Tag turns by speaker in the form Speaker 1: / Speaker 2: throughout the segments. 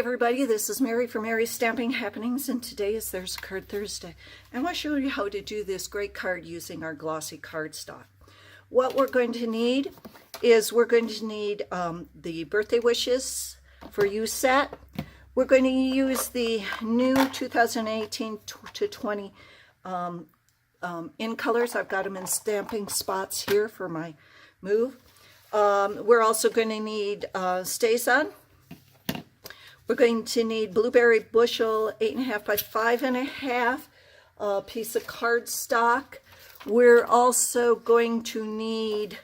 Speaker 1: everybody, this is Mary from Mary's Stamping Happenings, and today is There's a Card Thursday. I want to show you how to do this great card using our glossy cardstock. What we're going to need is the birthday wishes for you set. We're going to use the new 2018 to 20 in colors. I've got them in stamping spots here for my move. We're also going to need StazOn. We're going to need blueberry bushel 8.5 by 5.5 piece of cardstock. We're also going to need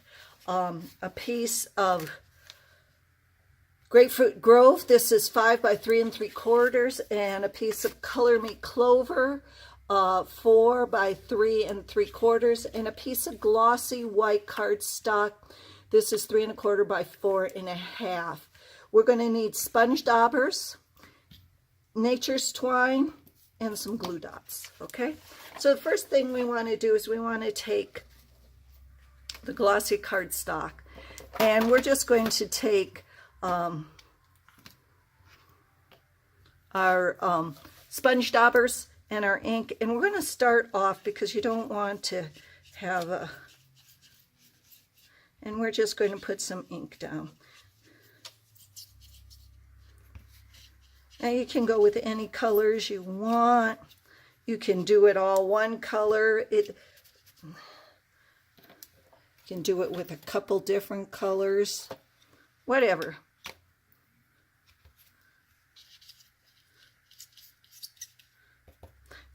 Speaker 1: a piece of Grapefruit Grove. This is 5 by 3 3/4, and a piece of Color Me Clover, 4 by 3 3/4, and a piece of glossy white cardstock. This is 3 1/4 by 4.5. We're going to need sponge daubers, nature's twine, and some glue dots. Okay, so the first thing we want to do is we want to take the glossy cardstock, and we're just going to take our sponge daubers and our ink, and we're going to start off because you don't want to have a, and we're just going to put some ink down. Now you can go with any colors you want. You can do it all one color. You can do it with a couple different colors, whatever.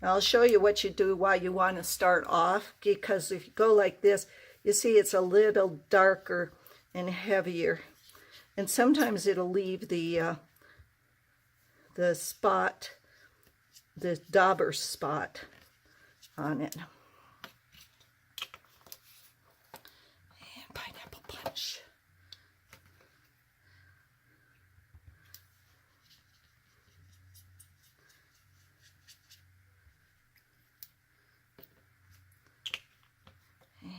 Speaker 1: Now I'll show you what you do while you want to start off, because if you go like this, you see it's a little darker and heavier, and sometimes it'll leave the spot, the dauber spot on it. And pineapple punch. And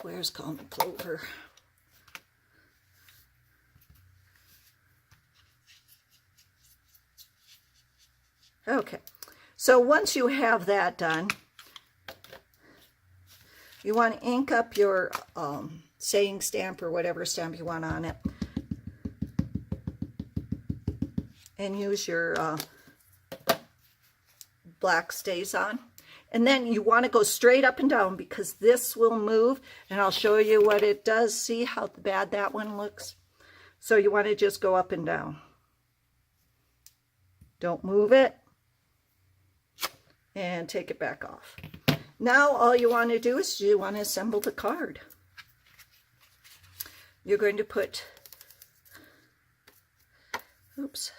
Speaker 1: where's Color Me Clover? Okay, so once you have that done, you want to ink up your saying stamp or whatever stamp you want on it, and use your black StazOn. And then you want to go straight up and down, because this will move, and I'll show you what it does. See how bad that one looks? So you want to just go up and down. Don't move it. And take it back off. Now all you want to do is you want to assemble the card. You're going to put, oops,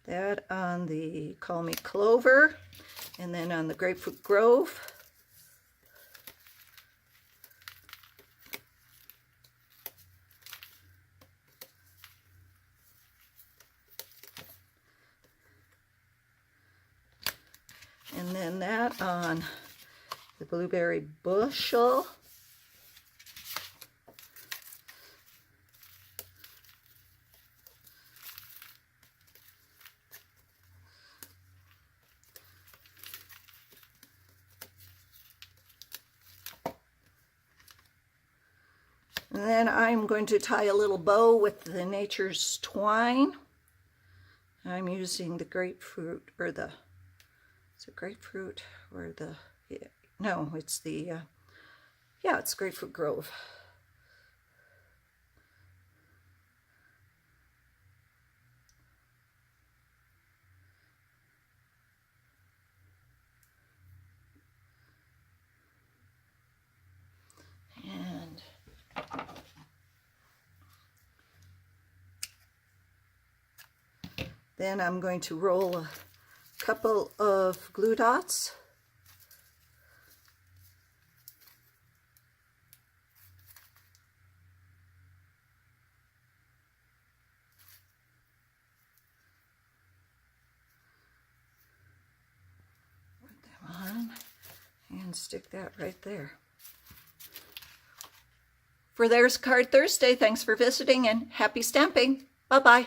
Speaker 1: that on the Color Me Clover, and then on the Grapefruit Grove. And then that on the blueberry bushel. And then I'm going to tie a little bow with the nature's twine. I'm using the grapefruit, or the, is it grapefruit or the, yeah, no, it's the, yeah, it's Grapefruit Grove. And then I'm going to roll a couple of glue dots. can stick that right there. For There's Card Thursday, thanks for visiting and happy stamping. Bye-bye.